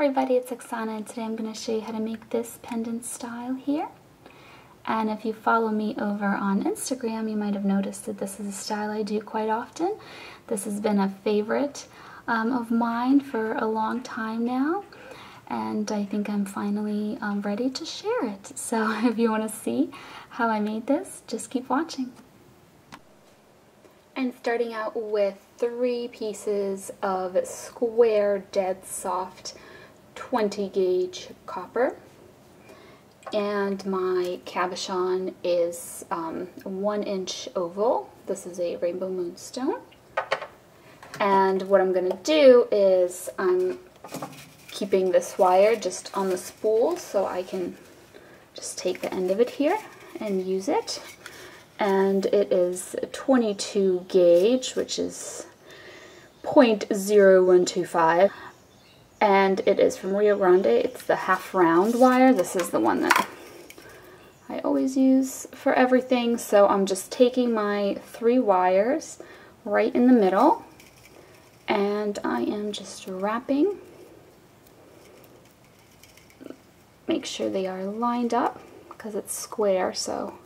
everybody, it's Oksana, and today I'm going to show you how to make this pendant style here. And if you follow me over on Instagram, you might have noticed that this is a style I do quite often. This has been a favorite of mine for a long time now, and I think I'm finally ready to share it. So if you want to see how I made this, just keep watching. I'm starting out with 3 pieces of square, dead soft 20 gauge copper, and my cabochon is 1-inch oval. This is a rainbow moonstone, and what I'm going to do is I'm keeping this wire just on the spool so I can just take the end of it here and use it. And it is 22 gauge, which is 0.0125, and it is from Rio Grande. It's the half round wire. This is the one that I always use for everything. So I'm just taking my 3 wires right in the middle, and I am just wrapping. Make sure they are lined up because it's square, so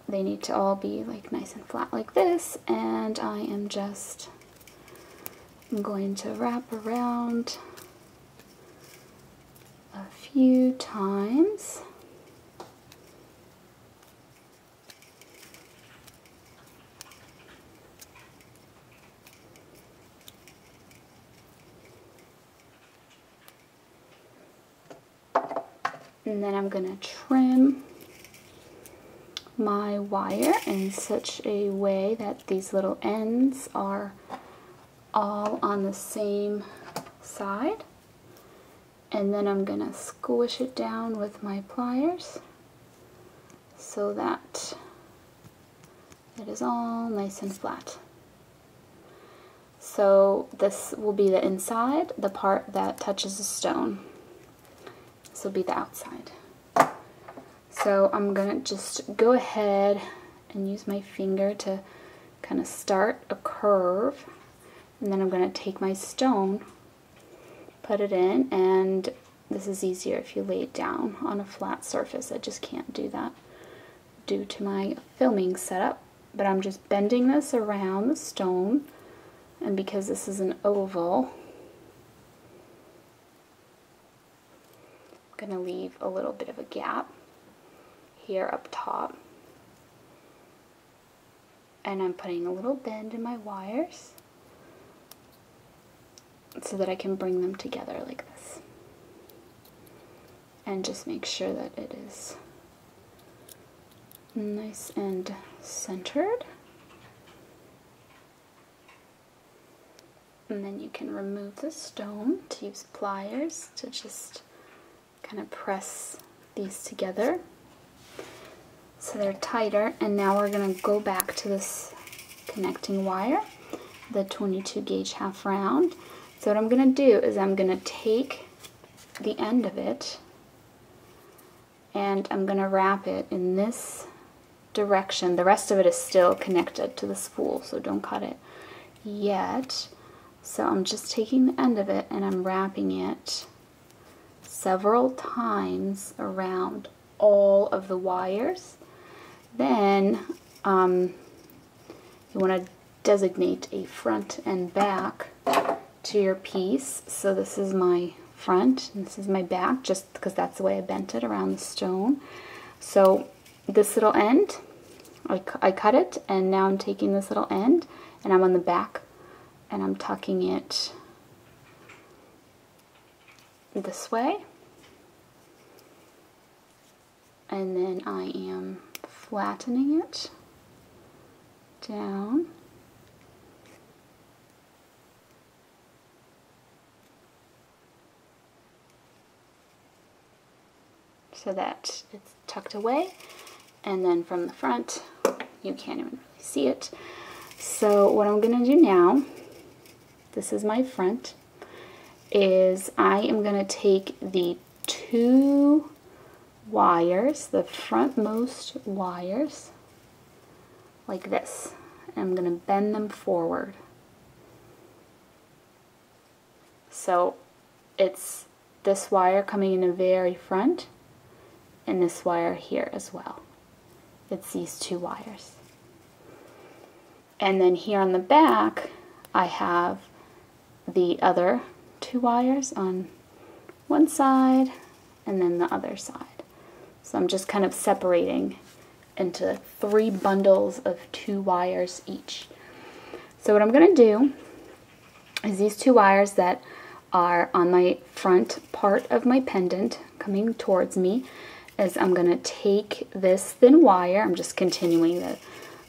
they need to all be like nice and flat like this, and I am just going to wrap around a few times. And then I'm going to trim my wire in such a way that these little ends are all on the same side, and then I'm gonna squish it down with my pliers so that it is all nice and flat. So this will be the inside, the part that touches the stone. This will be the outside. So I'm going to just go ahead and use my finger to kind of start a curve, and then I'm going to take my stone, put it in, and this is easier if you lay it down on a flat surface. I just can't do that due to my filming setup, but I'm just bending this around the stone, and because this is an oval, I'm going to leave a little bit of a gap here up top, and I'm putting a little bend in my wires so that I can bring them together like this, and just make sure that it is nice and centered. And then you can remove the stone to use pliers to just kind of press these together so they're tighter. And now we're going to go back to this connecting wire, the 22 gauge half round. So what I'm going to do is I'm going to take the end of it and I'm going to wrap it in this direction. The rest of it is still connected to the spool, so don't cut it yet. So I'm just taking the end of it and I'm wrapping it several times around all of the wires. Then you want to designate a front and back to your piece. So this is my front and this is my back, just because that's the way I bent it around the stone. So this little end, I cut it, and now I'm taking this little end and I'm on the back and I'm tucking it this way, and then I am flattening it down so that it's tucked away, and then from the front you can't even really see it. So what I'm going to do now, this is my front, is I am going to take the 2 wires, the frontmost wires, like this, and I'm going to bend them forward. So it's this wire coming in the very front and this wire here as well. It's these two wires. And then here on the back, I have the other two wires on one side and then the other side. So I'm just kind of separating into 3 bundles of 2 wires each. So what I'm going to do is these 2 wires that are on my front part of my pendant coming towards me, is I'm going to take this thin wire, I'm just continuing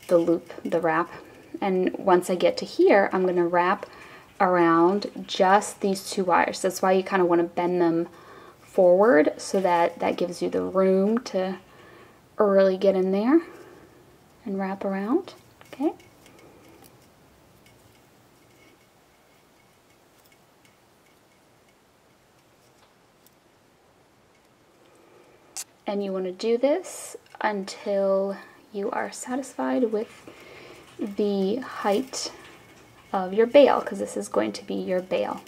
the loop, the wrap, and once I get to here, I'm going to wrap around just these 2 wires. That's why you kind of want to bend them forward, so that gives you the room to really get in there and wrap around. Okay. And you want to do this until you are satisfied with the height of your bail, because this is going to be your bail.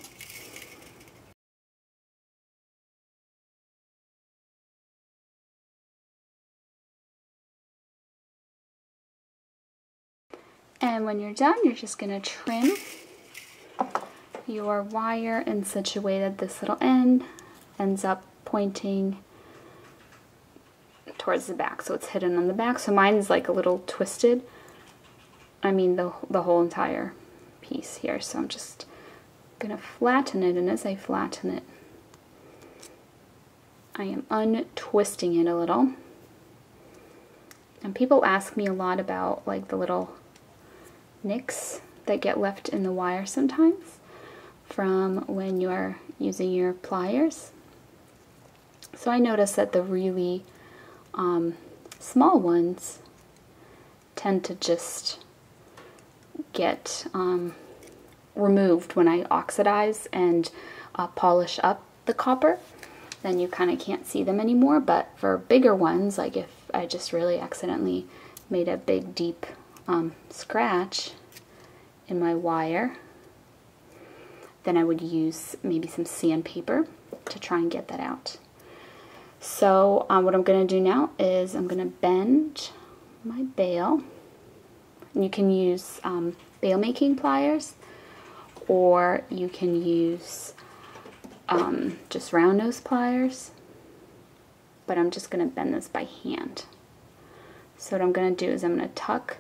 And when you're done, you're just going to trim your wire in such a way that this little end ends up pointing towards the back, so it's hidden on the back. So mine's like a little twisted. I mean the whole entire piece here. So I'm just gonna flatten it, and as I flatten it, I am untwisting it a little. And people ask me a lot about like the little nicks that get left in the wire sometimes from when you are using your pliers. So I noticed that the really small ones tend to just get removed when I oxidize and polish up the copper. Then you kind of can't see them anymore. But for bigger ones, like if I just really accidentally made a big deep scratch in my wire, then I would use maybe some sandpaper to try and get that out. So what I'm going to do now is I'm going to bend my bail. And you can use bail making pliers, or you can use just round nose pliers, but I'm just going to bend this by hand. So what I'm going to do is I'm going to tuck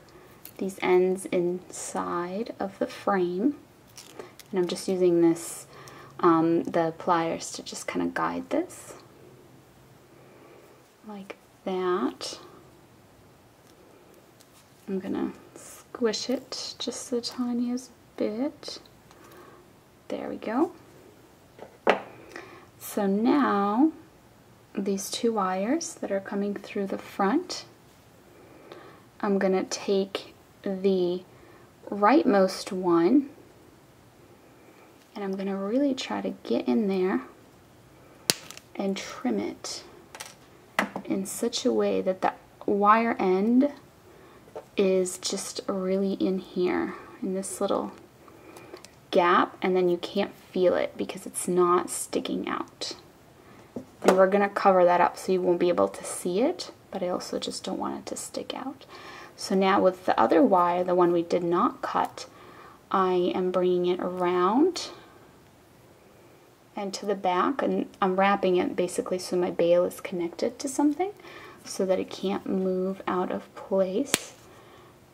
these ends inside of the frame, and I'm just using this the pliers to just kind of guide this like that. I'm gonna squish it just the tiniest bit. There we go. So now these 2 wires that are coming through the front, I'm gonna take the rightmost one and I'm gonna really try to get in there and trim it in such a way that the wire end is just really in here, in this little gap, and then you can't feel it because it's not sticking out. And we're going to cover that up so you won't be able to see it, but I also just don't want it to stick out. So now with the other wire, the one we did not cut, I am bringing it around and to the back, and I'm wrapping it basically so my bail is connected to something so that it can't move out of place.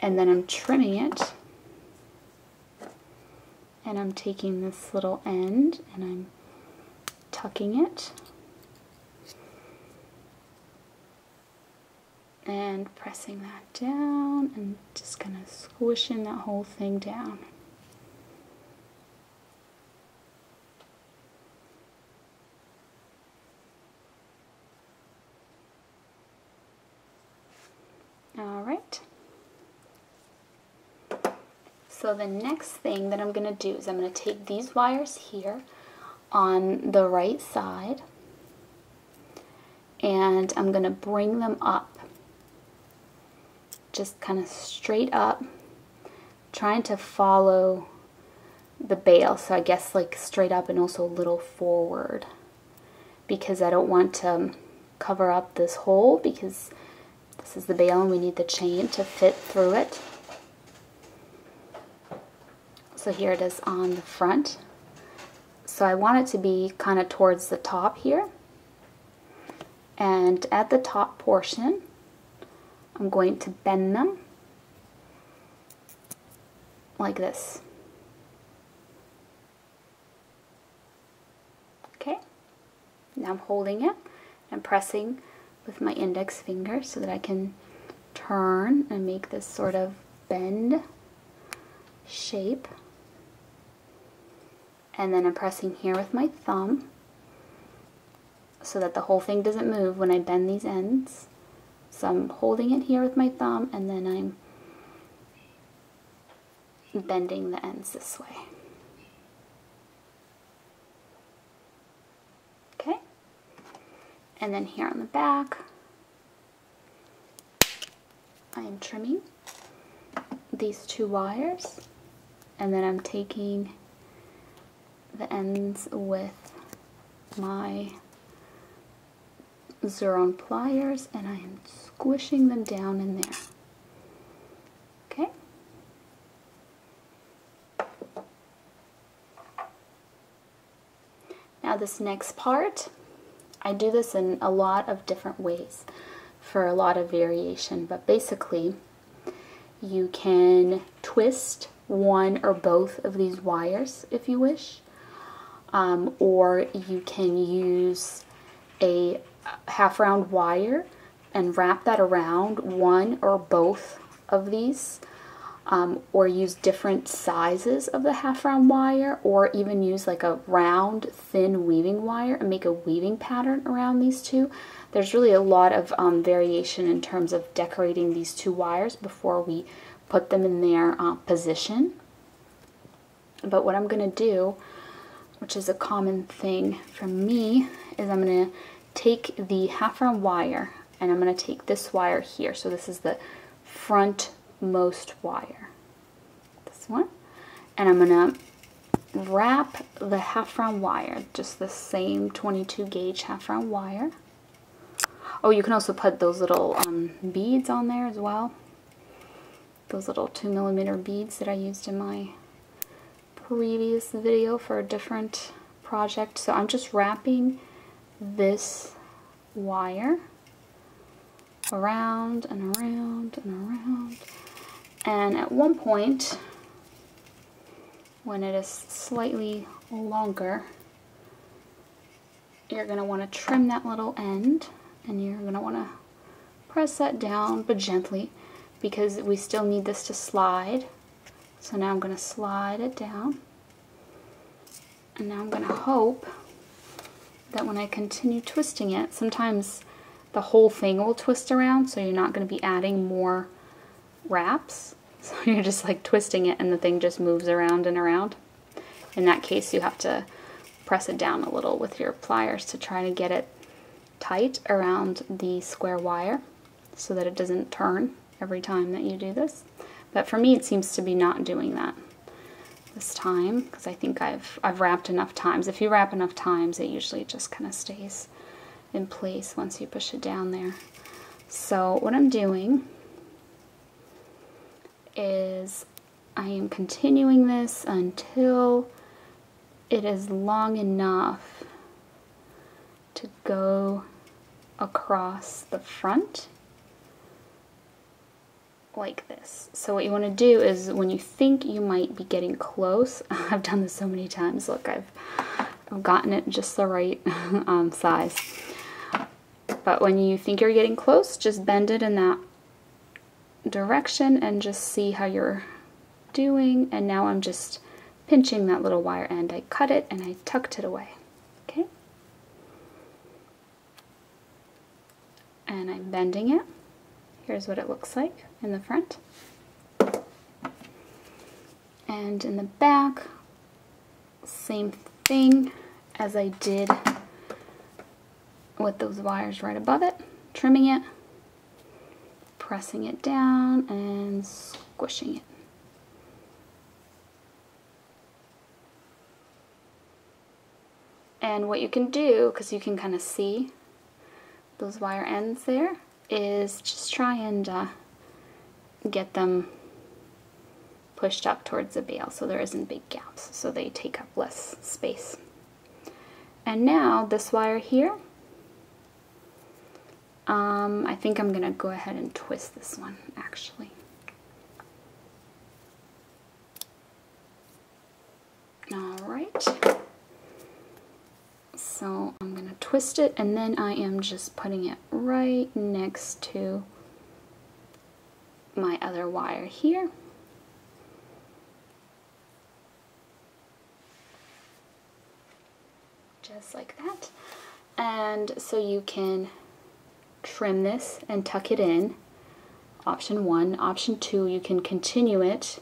And then I'm trimming it, and I'm taking this little end and I'm tucking it and pressing that down and just kind of squishing that whole thing down. Alright, so the next thing that I'm going to do is I'm going to take these wires here on the right side and I'm going to bring them up, just kind of straight up, trying to follow the bail, so I guess like straight up and also a little forward. because I don't want to cover up this hole, because this is the bale and we need the chain to fit through it. So here it is on the front. So I want it to be kind of towards the top here. And at the top portion, I'm going to bend them like this. Okay, now I'm holding it and pressing with my index finger so that I can turn and make this sort of bend shape. And then I'm pressing here with my thumb so that the whole thing doesn't move when I bend these ends. So I'm holding it here with my thumb, and then I'm bending the ends this way. Okay? And then here on the back, I am trimming these two wires, and then I'm taking the ends with my Zerone pliers and I am squishing them down in there. Okay? Now this next part, I do this in a lot of different ways for a lot of variation, but basically you can twist one or both of these wires if you wish, or you can use a half round wire and wrap that around one or both of these, or use different sizes of the half round wire, or even use like a round thin weaving wire and make a weaving pattern around these two. There's really a lot of variation in terms of decorating these two wires before we put them in their position. But what I'm going to do, which is a common thing for me, is I'm going to take the half round wire and I'm going to take this wire here. So this is the frontmost wire, this one, and I'm going to wrap the half round wire, just the same 22 gauge half round wire. Oh, you can also put those little beads on there as well. Those little 2mm beads that I used in my previous video for a different project. So I'm just wrapping this wire around and around and around. And at one point, when it is slightly longer, you're going to want to trim that little end, and you're going to want to press that down, but gently, because we still need this to slide. So now I'm going to slide it down, and now I'm going to hope that when I continue twisting it, sometimes the whole thing will twist around, so you're not going to be adding more wraps. So you're just like twisting it and the thing just moves around and around. In that case, you have to press it down a little with your pliers to try to get it tight around the square wire so that it doesn't turn every time that you do this. But for me, it seems to be not doing that this time, because I think I've wrapped enough times. If you wrap enough times, it usually just kind of stays in place once you push it down there. So what I'm doing is I am continuing this until it is long enough to go across the front like this. So what you want to do is, when you think you might be getting close, I've done this so many times, look, I've gotten it just the right size. But when you think you're getting close, just bend it in that direction and just see how you're doing. And now I'm just pinching that little wire end. I cut it and I tucked it away. Okay? And I'm bending it. Here's what it looks like in the front. And in the back, same thing as I did with those wires right above it. Trimming it, pressing it down, and squishing it. And what you can do, because you can kind of see those wire ends there, is just try and get them pushed up towards the bale so there isn't big gaps, so they take up less space. And now this wire here, I think I'm going to go ahead and twist this one actually. Alright, so I'm going to twist it, and then I am just putting it right next to my other wire here. Just like that. And so you can trim this and tuck it in, option 1. Option 2, you can continue it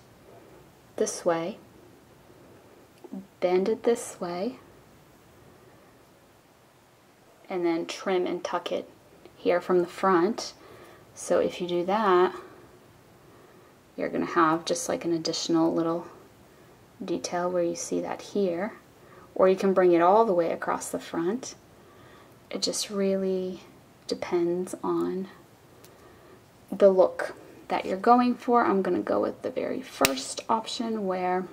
this way, bend it this way, and then trim and tuck it here from the front. So if you do that, you're going to have just like an additional little detail where you see that here. Or you can bring it all the way across the front. It just really depends on the look that you're going for. I'm going to go with the very first option where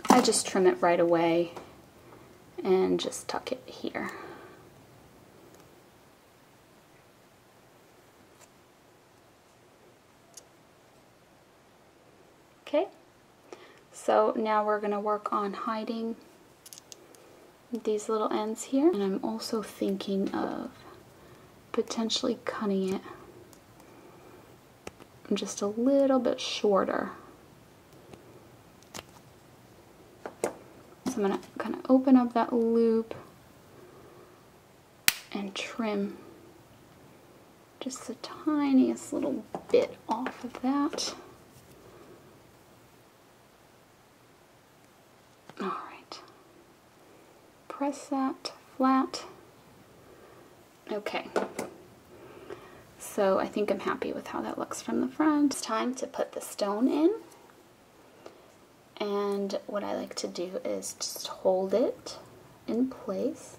I just trim it right away and just tuck it here. Okay, so now we're going to work on hiding these little ends here, and I'm also thinking of potentially cutting it just a little bit shorter. So I'm going to kind of open up that loop and trim just the tiniest little bit off of that. Alright, press that flat. Okay, so I think I'm happy with how that looks from the front. It's time to put the stone in, and what I like to do is just hold it in place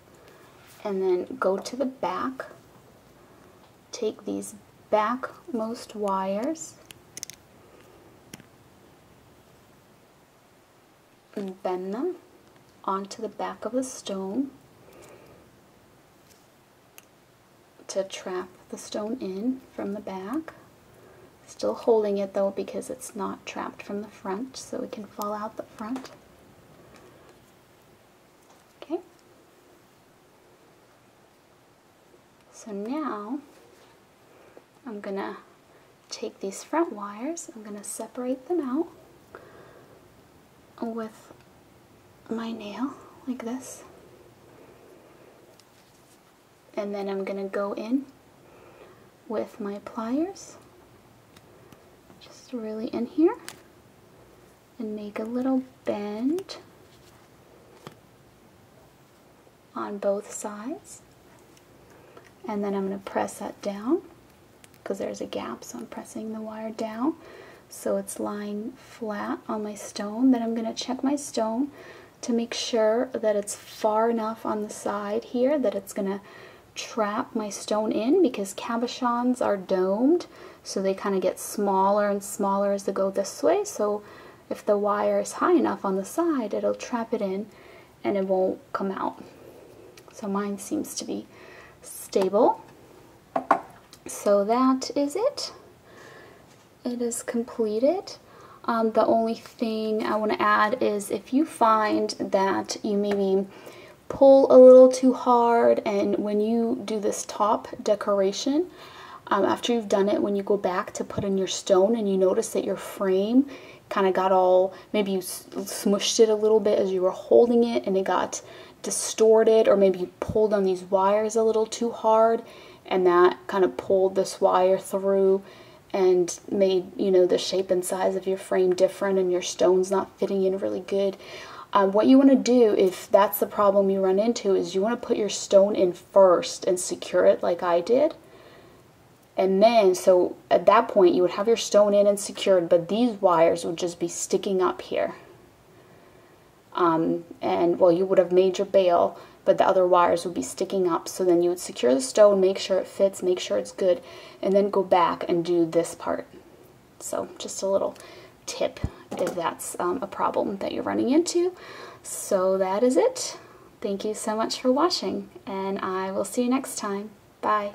and then go to the back, take these backmost wires and bend them onto the back of the stone to trap the stone in from the back. Still holding it though because it's not trapped from the front, so it can fall out the front. Okay. So now I'm gonna take these front wires, I'm gonna separate them out with my nail like this, and then I'm gonna go in with my pliers just really in here and make a little bend on both sides, and then I'm going to press that down because there's a gap, so I'm pressing the wire down so it's lying flat on my stone. Then I'm going to check my stone to make sure that it's far enough on the side here that it's going to trap my stone in, because cabochons are domed, so they kind of get smaller and smaller as they go this way. So if the wire is high enough on the side, it'll trap it in and it won't come out. So mine seems to be stable. So that is it. It is completed. The only thing I want to add is if you find that you maybe pull a little too hard, and when you do this top decoration, after you've done it, when you go back to put in your stone and you notice that your frame kind of got all, maybe you smushed it a little bit as you were holding it and it got distorted, or maybe you pulled on these wires a little too hard and that kind of pulled this wire through and made, you know, the shape and size of your frame different and your stone's not fitting in really good. What you want to do, if that's the problem you run into, is you want to put your stone in first and secure it like I did. And then, so at that point, you would have your stone in and secured, but these wires would just be sticking up here. and well, you would have made your bail, but the other wires would be sticking up. So then you would secure the stone, make sure it fits, make sure it's good, and then go back and do this part. So just a little tip if that's a problem that you're running into. So that is it. Thank you so much for watching, and I will see you next time. Bye.